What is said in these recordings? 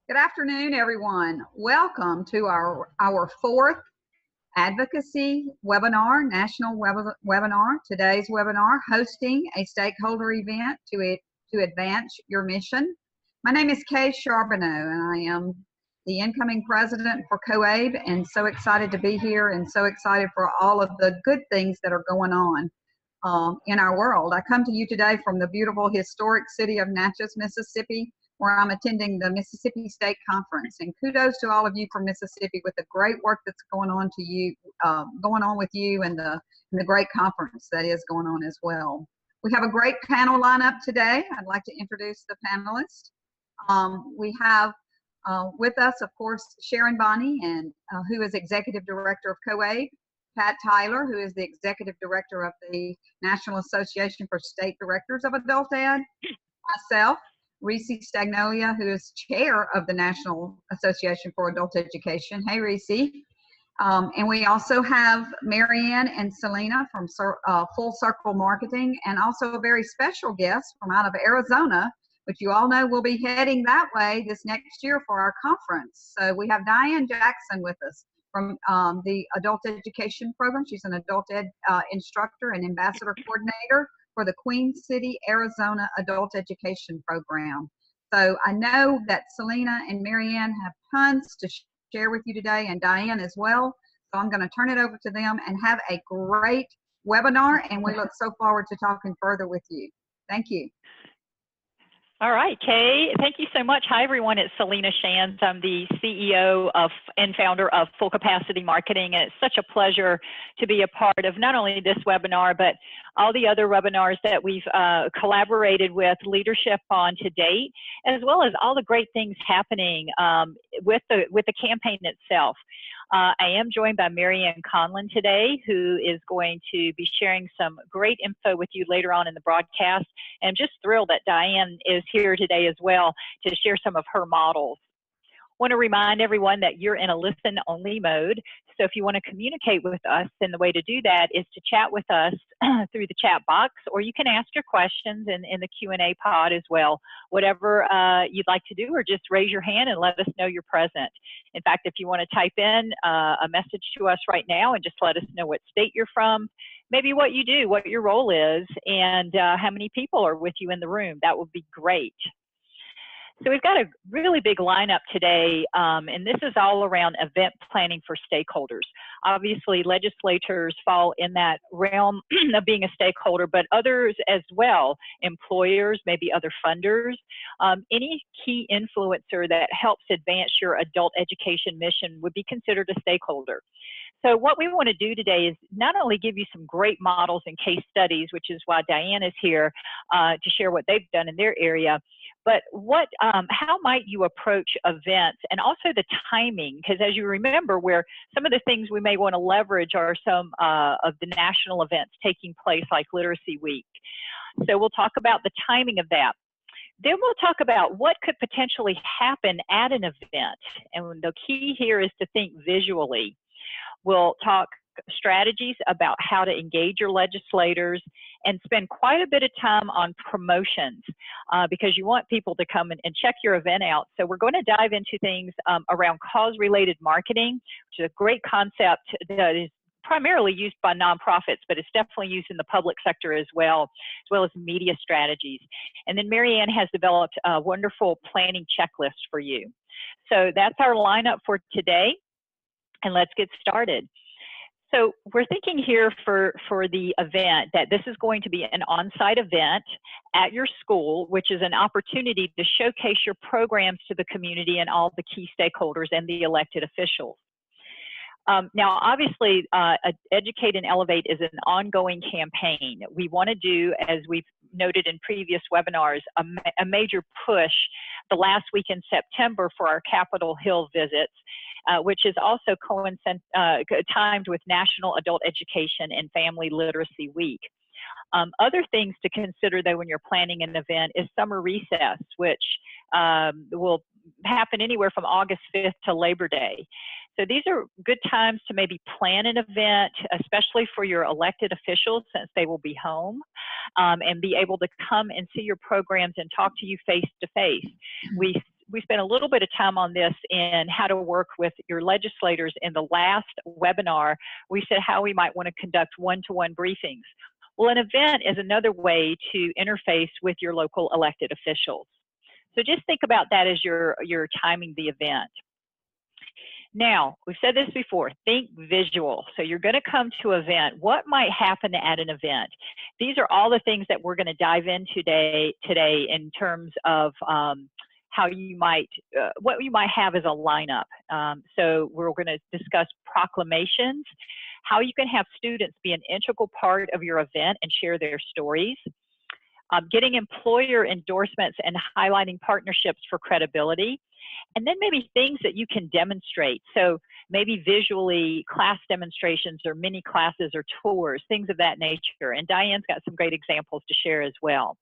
Good afternoon, everyone. Welcome to our fourth advocacy webinar, national webinar. Today's webinar, hosting a stakeholder event to advance your mission. My name is Kay Charbonneau, and I am the incoming president for COABE, and so excited to be here and so excited for all of the good things that are going on in our world. I come to you today from the beautiful historic city of Natchez, Mississippi, where I'm attending the Mississippi State Conference. And kudos to all of you from Mississippi with the great work that's going on with you, and the great conference that is going on as well. We have a great panel lineup today. I'd like to introduce the panelists. We have with us, of course, Sharon Bonney, and who is Executive Director of COABE, Pat Tyler, who is the Executive Director of the National Association for State Directors of Adult Ed, myself, Reese Stagnolia, who is Chair of the National Association for Adult Education. Hey, Reese. And we also have Marianne and Selena from Full Circle Marketing, and also a very special guest from out of Arizona, which you all know will be heading that way this next year for our conference. So we have Diane Jackson with us from the Adult Education Program. She's an adult ed instructor and ambassador coordinator for the Queen City, Arizona Adult Education Program. So I know that Selena and Marianne have tons to share with you today, and Diane as well. So I'm going to turn it over to them and have a great webinar, and we look so forward to talking further with you. Thank you. All right, Kay, thank you so much. Hi, everyone. It's Selena Shands. I'm the CEO and founder of Full Capacity Marketing, and it's such a pleasure to be a part of not only this webinar, but all the other webinars that we've collaborated with leadership on to date, as well as all the great things happening with the campaign itself. I am joined by Marianne Conlon today, who is going to be sharing some great info with you later on in the broadcast. And I'm just thrilled that Diane is here today as well to share some of her models. I want to remind everyone that you're in a listen-only mode. So if you want to communicate with us, then the way to do that is to chat with us through the chat box, or you can ask your questions in the Q&A pod as well. Whatever you'd like to do, or just raise your hand and let us know you're present. In fact, if you want to type in a message to us right now and just let us know what state you're from, maybe what you do, what your role is, and how many people are with you in the room, that would be great. So we've got a really big lineup today, and this is all around event planning for stakeholders. Obviously, legislators fall in that realm of being a stakeholder, but others as well, employers, maybe other funders, any key influencer that helps advance your adult education mission would be considered a stakeholder. So what we want to do today is not only give you some great models and case studies, which is why Diane is here to share what they've done in their area, but how might you approach events, and also the timing, because as you remember, where some of the things we may want to leverage are some of the national events taking place, like Literacy Week. So we'll talk about the timing of that. Then we'll talk about what could potentially happen at an event, and the key here is to think visually. We'll talk strategies about how to engage your legislators, and spend quite a bit of time on promotions because you want people to come and check your event out. So we're going to dive into things around cause-related marketing, which is a great concept that is primarily used by nonprofits, but it's definitely used in the public sector as well as media strategies. And then Marianne has developed a wonderful planning checklist for you. So that's our lineup for today, and let's get started. So we're thinking here for the event that this is going to be an on-site event at your school, which is an opportunity to showcase your programs to the community and all the key stakeholders and the elected officials. Now, obviously, Educate and Elevate is an ongoing campaign. We want to do, as we've noted in previous webinars, a major push the last week in September for our Capitol Hill visits, which is also timed with National Adult Education and Family Literacy Week. Other things to consider, though, when you're planning an event is summer recess, which will happen anywhere from August 5th to Labor Day. So these are good times to maybe plan an event, especially for your elected officials, since they will be home, and be able to come and see your programs and talk to you face to face. We we spent a little bit of time on this in how to work with your legislators in the last webinar. We said how we might want to conduct one-to-one briefings. Well, an event is another way to interface with your local elected officials. So just think about that as you're timing the event. Now, we've said this before, think visual. So you're going to come to an event. What might happen at an event? These are all the things that we're going to dive in today in terms of how you might, what you might have as a lineup. So we're going to discuss proclamations, how you can have students be an integral part of your event and share their stories, getting employer endorsements and highlighting partnerships for credibility, and then maybe things that you can demonstrate. So maybe visually class demonstrations or mini classes or tours, things of that nature. And Diane's got some great examples to share as well.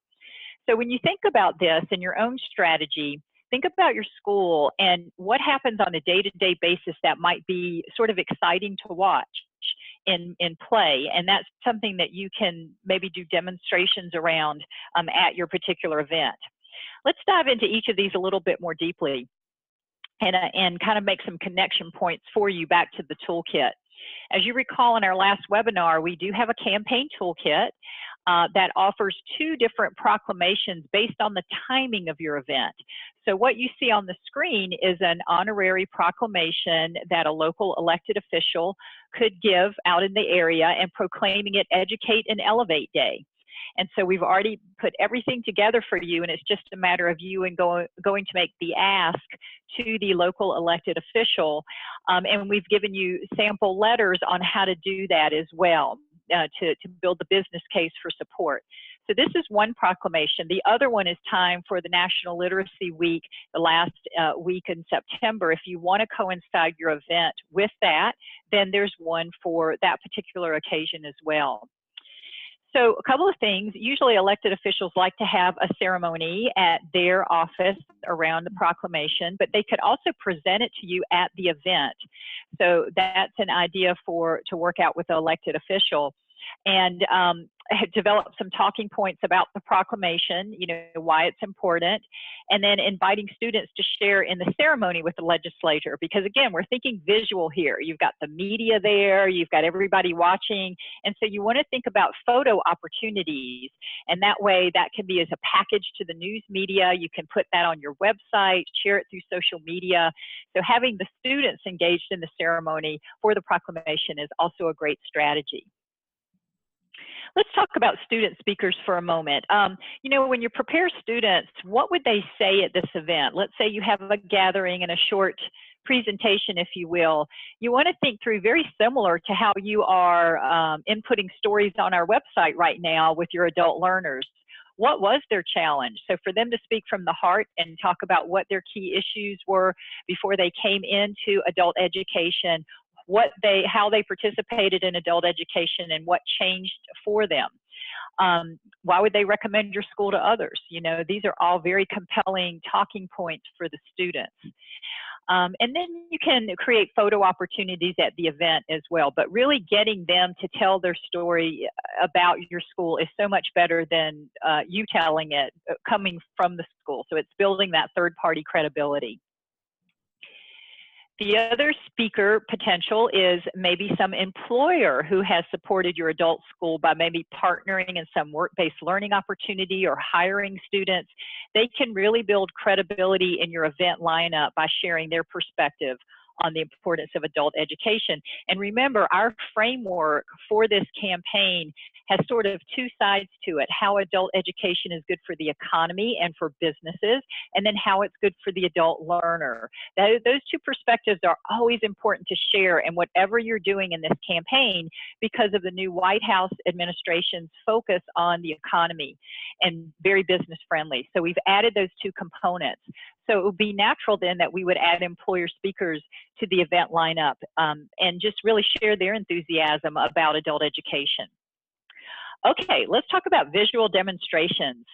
So when you think about this in your own strategy, think about your school and what happens on a day-to-day basis that might be sort of exciting to watch in play. And that's something that you can maybe do demonstrations around at your particular event. Let's dive into each of these a little bit more deeply and kind of make some connection points for you back to the toolkit. As you recall in our last webinar, we do have a campaign toolkit that offers 2 different proclamations based on the timing of your event. So what you see on the screen is an honorary proclamation that a local elected official could give out in the area and proclaiming it Educate and Elevate Day. And so we've already put everything together for you, and it's just a matter of you and going to make the ask to the local elected official. And we've given you sample letters on how to do that as well to build the business case for support. So this is one proclamation. The other one is time for the National Literacy Week, the last week in September. If you want to coincide your event with that, then there's one for that particular occasion as well. So a couple of things. Usually elected officials like to have a ceremony at their office around the proclamation, but they could also present it to you at the event. So that's an idea to work out with the elected official. And develop some talking points about the proclamation, you know, why it's important, and then inviting students to share in the ceremony with the legislator. Because again, we're thinking visual here. You've got the media there, you've got everybody watching, and so you want to think about photo opportunities. And that way, that can be as a package to the news media. You can put that on your website, share it through social media. So having the students engaged in the ceremony for the proclamation is also a great strategy. Let's talk about student speakers for a moment. You know, when you prepare students, what would they say at this event? Let's say you have a gathering and a short presentation, if you will. You want to think through very similar to how you are inputting stories on our website right now with your adult learners. What was their challenge? So for them to speak from the heart and talk about what their key issues were before they came into adult education, how they participated in adult education and what changed for them. Why would they recommend your school to others? You know, these are all very compelling talking points for the students. And then you can create photo opportunities at the event as well, but really getting them to tell their story about your school is so much better than you telling it coming from the school. So it's building that third-party credibility. The other speaker potential is maybe some employer who has supported your adult school by maybe partnering in some work-based learning opportunity or hiring students. They can really build credibility in your event lineup by sharing their perspective on the importance of adult education. And remember, our framework for this campaign has sort of 2 sides to it: how adult education is good for the economy and for businesses, and then how it's good for the adult learner. Those 2 perspectives are always important to share in whatever you're doing in this campaign, because of the new White House administration's focus on the economy and very business friendly. So we've added those 2 components. So it would be natural then that we would add employer speakers to the event lineup and just really share their enthusiasm about adult education. Okay, let's talk about visual demonstrations.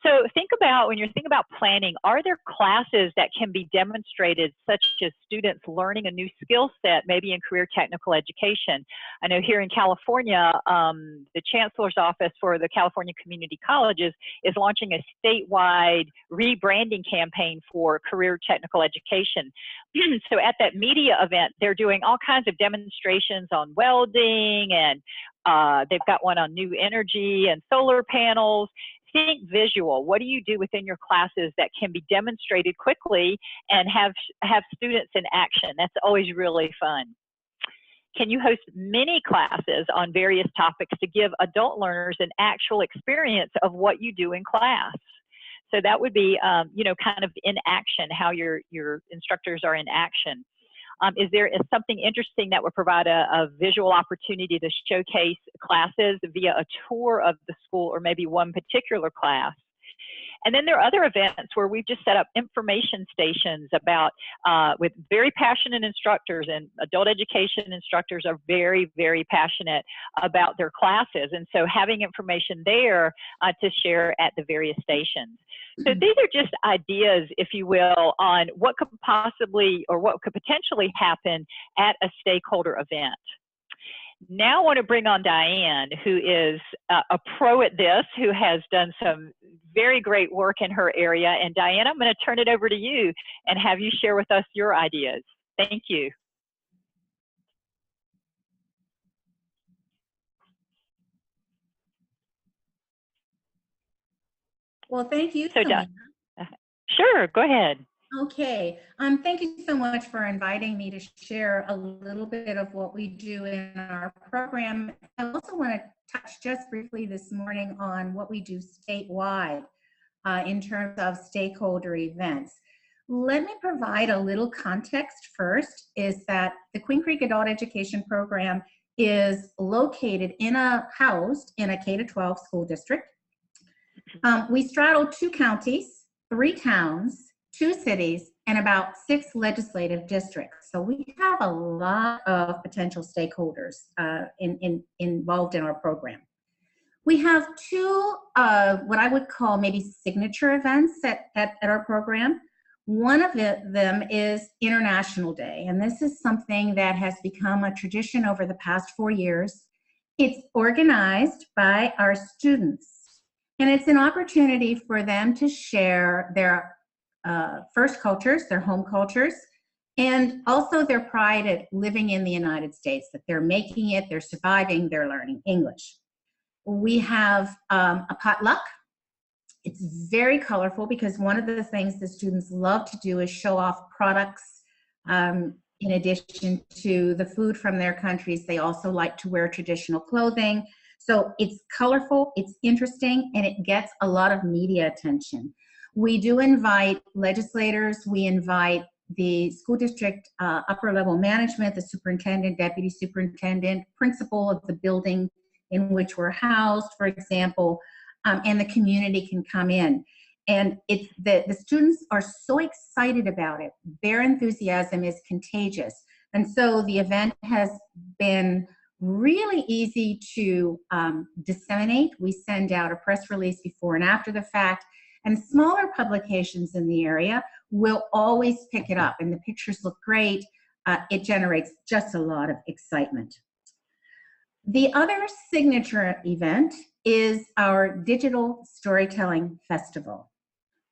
So think about, when you're thinking about planning, are there classes that can be demonstrated, such as students learning a new skill set, maybe in career technical education? I know here in California, the Chancellor's Office for the California Community Colleges is launching a statewide rebranding campaign for career technical education. So at that media event, they're doing all kinds of demonstrations on welding, and they've got one on new energy and solar panels. Think visual. What do you do within your classes that can be demonstrated quickly and have students in action? That's always really fun. Can you host mini classes on various topics to give adult learners an actual experience of what you do in class? So that would be, you know, kind of in action, how your instructors are in action. Is there something interesting that would provide a visual opportunity to showcase classes via a tour of the school or maybe one particular class? And then there are other events where we've just set up information stations about, with very passionate instructors, and adult education instructors are very, very passionate about their classes. And so having information there to share at the various stations. So these are just ideas, if you will, on what could possibly or what could potentially happen at a stakeholder event. Now I want to bring on Diane, who is a pro at this, who has done some very great work in her area. And Diane, I'm going to turn it over to you and have you share with us your ideas. Thank you. Well, thank you. So, sure, go ahead. Okay. Thank you so much for inviting me to share a little bit of what we do in our program. I also want to touch just briefly this morning on what we do statewide in terms of stakeholder events. Let me provide a little context first, is that the Queen Creek Adult Education Program is located housed in a K-12 school district. We straddle 2 counties, 3 towns, 2 cities, and about 6 legislative districts. So we have a lot of potential stakeholders involved in our program. We have 2 what I would call maybe signature events at our program. One of them is International Day, and this is something that has become a tradition over the past 4 years. It's organized by our students, and it's an opportunity for them to share their first cultures, their home cultures, and also their pride at living in the United States, that they're making it, they're surviving, they're learning English. We have a potluck. It's very colorful because one of the things the students love to do is show off products. In addition to the food from their countries, they also like to wear traditional clothing. So it's colorful, it's interesting, and it gets a lot of media attention. We do invite legislators, we invite the school district upper level management, the superintendent, deputy superintendent, principal of the building in which we're housed, for example, and the community can come in. And it's the students are so excited about it. Their enthusiasm is contagious. And so the event has been really easy to disseminate. We send out a press release before and after the fact, and smaller publications in the area will always pick it up, and the pictures look great. It generates just a lot of excitement. The other signature event is our Digital Storytelling Festival.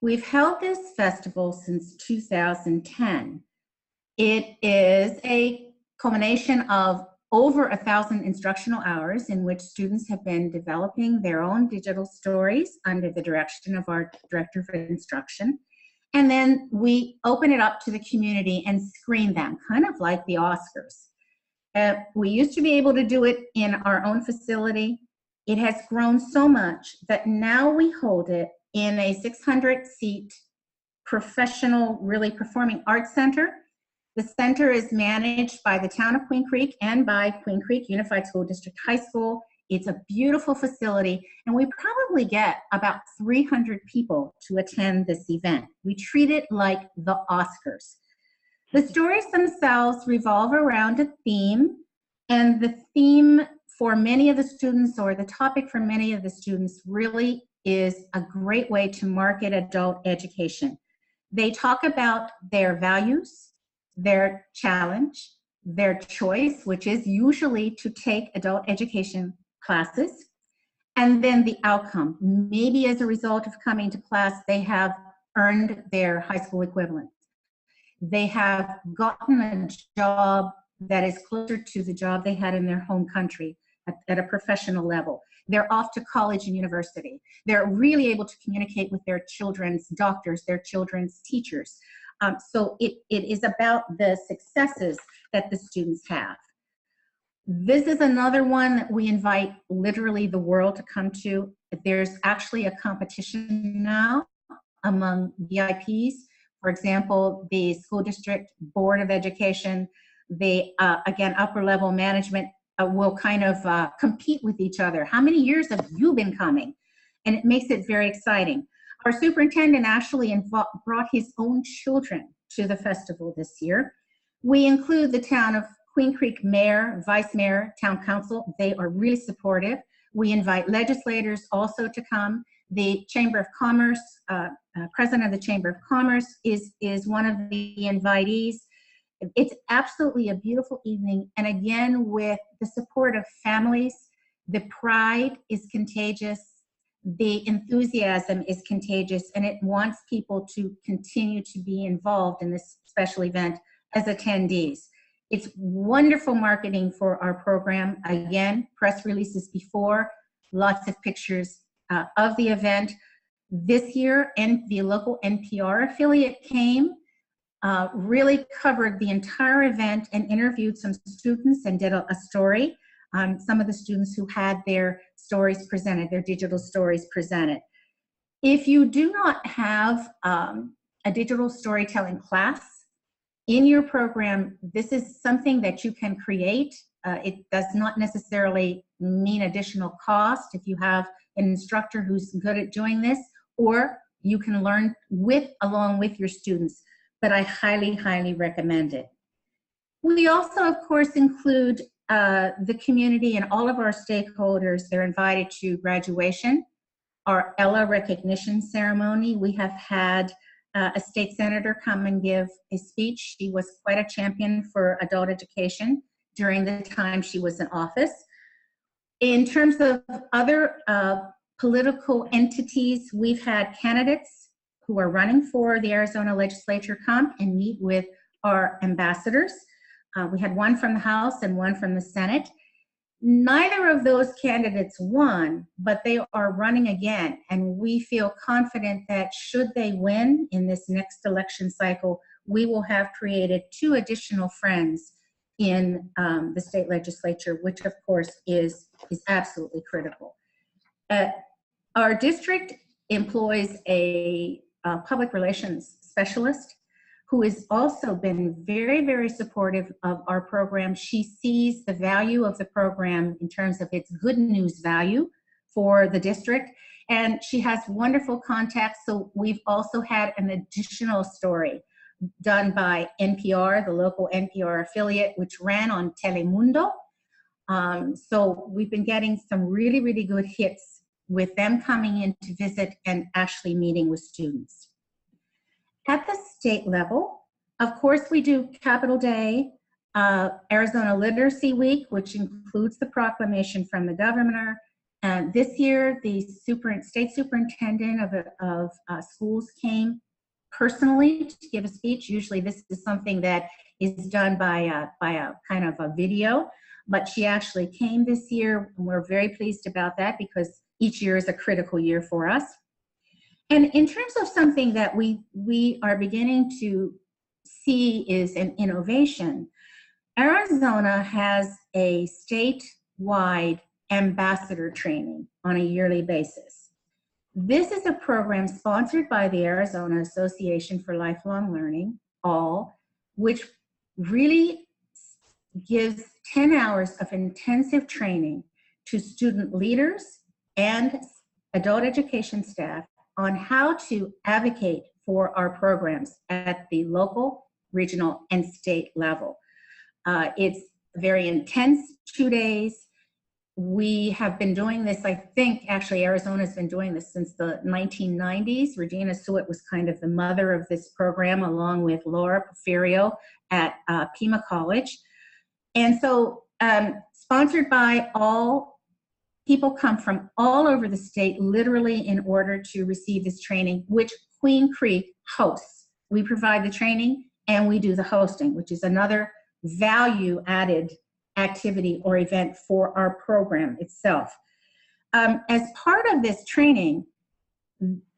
We've held this festival since 2010. It is a culmination of over 1,000 instructional hours in which students have been developing their own digital stories under the direction of our Director of Instruction. And then we open it up to the community and screen them, kind of like the Oscars. We used to be able to do it in our own facility. It has grown so much that now we hold it in a 600-seat professional, really performing arts center. The center is managed by the town of Queen Creek and by Queen Creek Unified School District High School. It's a beautiful facility, and we probably get about 300 people to attend this event. We treat it like the Oscars. The stories themselves revolve around a theme, and the theme for many of the students, or the topic for many of the students, really is a great way to market adult education. They talk about their values, their challenge, their choice, which is usually to take adult education classes, and then the outcome. Maybe as a result of coming to class, they have earned their high school equivalent. They have gotten a job that is closer to the job they had in their home country at a professional level. They're off to college and university. They're really able to communicate with their children's doctors, their children's teachers. So it is about the successes that the students have. This is another one that we invite literally the world to come to. There's actually a competition now among VIPs. For example, the school district board of education, the again, upper level management will kind of compete with each other. How many years have you been coming? And it makes it very exciting. Our superintendent actually brought his own children to the festival this year. We include the town of Queen Creek mayor, vice mayor, town council. They are really supportive. We invite legislators also to come. The Chamber of Commerce, president of the Chamber of Commerce is one of the invitees. It's absolutely a beautiful evening. And again, with the support of families, the pride is contagious. The enthusiasm is contagious, and it wants people to continue to be involved in this special event as attendees. It's wonderful marketing for our program. Again, press releases before, lots of pictures of the event. This year, the local NPR affiliate came, really covered the entire event and interviewed some students and did a story on some of the students who had their stories presented, their digital stories presented. If you do not have a digital storytelling class in your program, this is something that you can create. It does not necessarily mean additional cost if you have an instructor who's good at doing this, or you can learn along with your students, but I highly, highly recommend it. We also, of course, include the community and all of our stakeholders. They're invited to graduation, our Ella recognition ceremony. We have had a state senator come and give a speech. She was quite a champion for adult education during the time she was in office. In terms of other political entities, we've had candidates who are running for the Arizona legislature come and meet with our ambassadors. We had one from the House and one from the Senate. Neither of those candidates won, but they are running again, and we feel confident that should they win in this next election cycle, we will have created 2 additional friends in the state legislature, which of course is absolutely critical. Our district employs a public relations specialist who has also been very, very supportive of our program. She sees the value of the program in terms of its good news value for the district, and she has wonderful contacts. So we've also had an additional story done by NPR, the local NPR affiliate, which ran on Telemundo. So we've been getting some really, really good hits with them coming in to visit and actually meeting with students. At the state level, of course, we do Capital Day, Arizona Literacy Week, which includes the proclamation from the governor. And this year, the state superintendent of schools came personally to give a speech. Usually this is something that is done by a kind of a video, but she actually came this year, and we're very pleased about that because each year is a critical year for us. And in terms of something that we are beginning to see is an innovation, Arizona has a statewide ambassador training on a yearly basis. This is a program sponsored by the Arizona Association for Lifelong Learning, which really gives 10 hours of intensive training to student leaders and adult education staff on how to advocate for our programs at the local, regional, and state level. It's very intense 2 days. We have been doing this, I think, actually, Arizona's been doing this since the 1990s. Regina Suet was kind of the mother of this program, along with Laura Porfirio at Pima College. And so, sponsored by all, people come from all over the state, literally, in order to receive this training, which Queen Creek hosts. We provide the training and we do the hosting, which is another value-added activity or event for our program itself. As part of this training,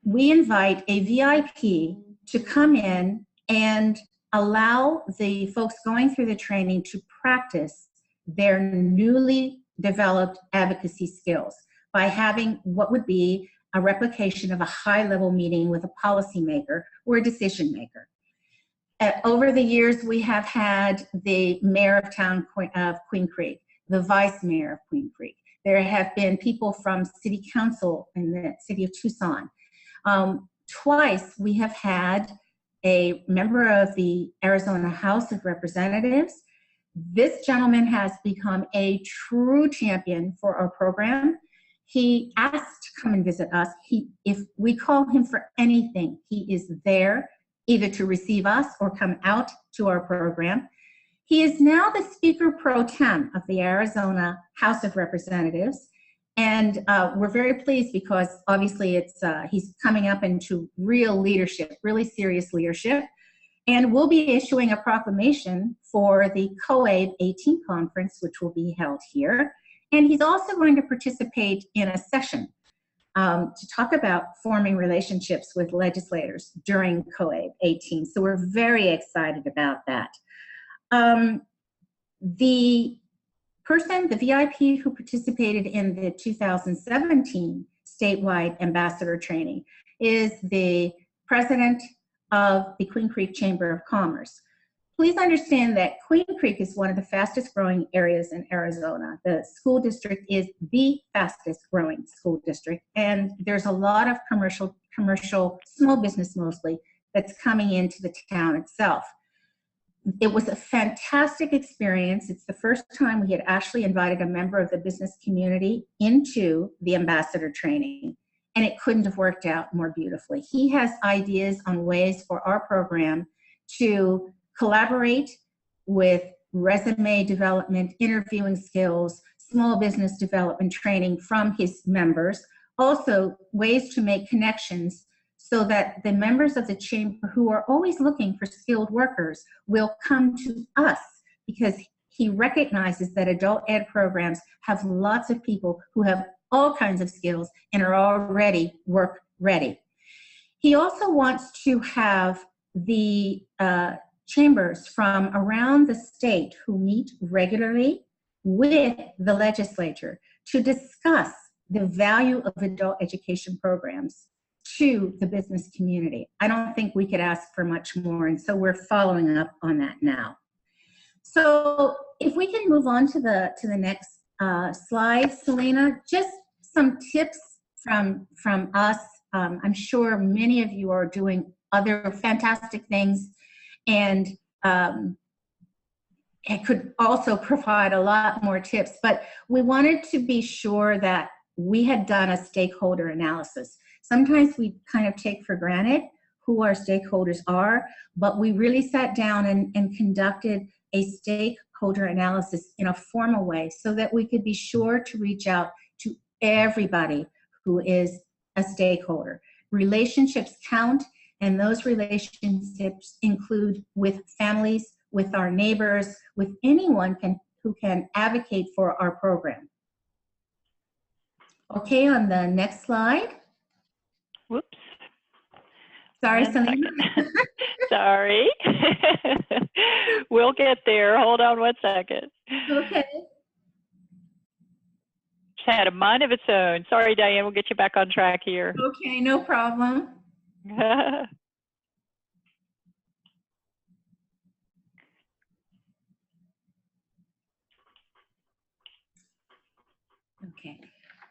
we invite a VIP to come in and allow the folks going through the training to practice their newly developed advocacy skills by having what would be a replication of a high-level meeting with a policymaker or a decision maker. Over the years, we have had the mayor of town of Queen Creek, the vice mayor of Queen Creek. There have been people from city council in the city of Tucson. Twice, we have had a member of the Arizona House of Representatives. This gentleman has become a true champion for our program. He asked to come and visit us. If we call him for anything, he is there, either to receive us or come out to our program. He is now the Speaker Pro Tem of the Arizona House of Representatives. And we're very pleased because obviously he's coming up into real leadership, really serious leadership. And we'll be issuing a proclamation for the COABE 18 conference, which will be held here. And he's also going to participate in a session to talk about forming relationships with legislators during COABE 18. So we're very excited about that. The VIP who participated in the 2017 statewide ambassador training is the president of the Queen Creek Chamber of Commerce. Please understand that Queen Creek is one of the fastest growing areas in Arizona. The school district is the fastest growing school district, and there's a lot of commercial, small business mostly, that's coming into the town itself. It was a fantastic experience. It's the first time we had actually invited a member of the business community into the ambassador training, and it couldn't have worked out more beautifully. He has ideas on ways for our program to collaborate with resume development, interviewing skills, small business development training from his members, also ways to make connections so that the members of the chamber who are always looking for skilled workers will come to us, because he recognizes that adult ed programs have lots of people who have all kinds of skills and are already work ready. He also wants to have the chambers from around the state who meet regularly with the legislature to discuss the value of adult education programs to the business community. I don't think we could ask for much more, and so we're following up on that now. So if we can move on to the next slide, Selena, just some tips from us. I'm sure many of you are doing other fantastic things, and it could also provide a lot more tips, but we wanted to be sure that we had done a stakeholder analysis. Sometimes we kind of take for granted who our stakeholders are, but we really sat down and conducted a stakeholder analysis in a formal way so that we could be sure to reach out to everybody who is a stakeholder. Relationships count, and those relationships include with families, with our neighbors, with anyone who can advocate for our program. Okay, on the next slide. Whoops. Sorry, Selena. Sorry. We'll get there. Hold on one second. Okay. It's had a mind of its own. Sorry, Diane. We'll get you back on track here. Okay, no problem. Okay.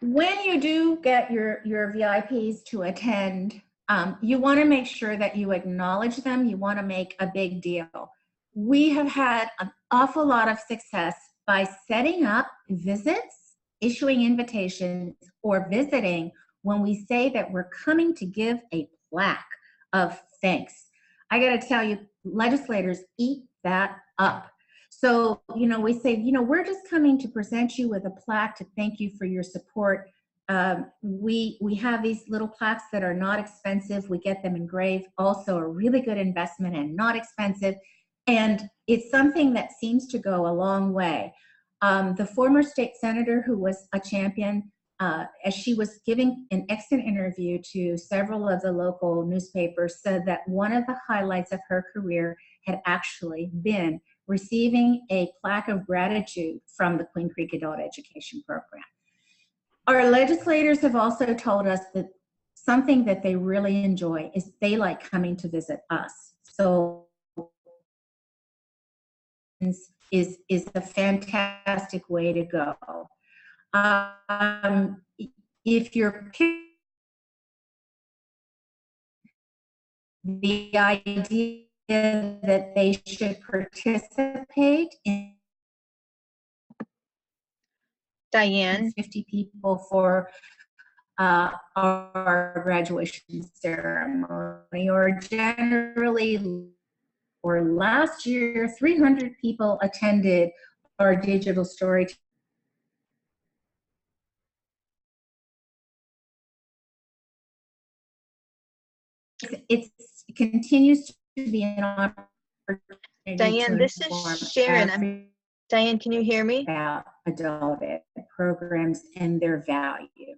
When you do get your VIPs to attend, you want to make sure that you acknowledge them. You want to make a big deal. We have had an awful lot of success by setting up visits issuing invitations, or visiting when we say that we're coming to give a plaque of thanks. I got to tell you, legislators eat that up. So, we say, we're just coming to present you with a plaque to thank you for your support. We have these little plaques that are not expensive. We get them engraved, also a really good investment and not expensive. And it's something that seems to go a long way. The former state senator who was a champion, as she was giving an excellent interview to several of the local newspapers, said that one of the highlights of her career had actually been receiving a plaque of gratitude from the Queen Creek Adult Education Program. Our legislators have also told us that something that they really enjoy is they like coming to visit us. So is a fantastic way to go. If you're the idea that they should participate in Diane, 50 people for our graduation ceremony, or generally, or last year, 300 people attended our digital story. It continues to be an opportunity. Diane, this is Sharon. Diane, can you hear me? About adult ed programs and their value.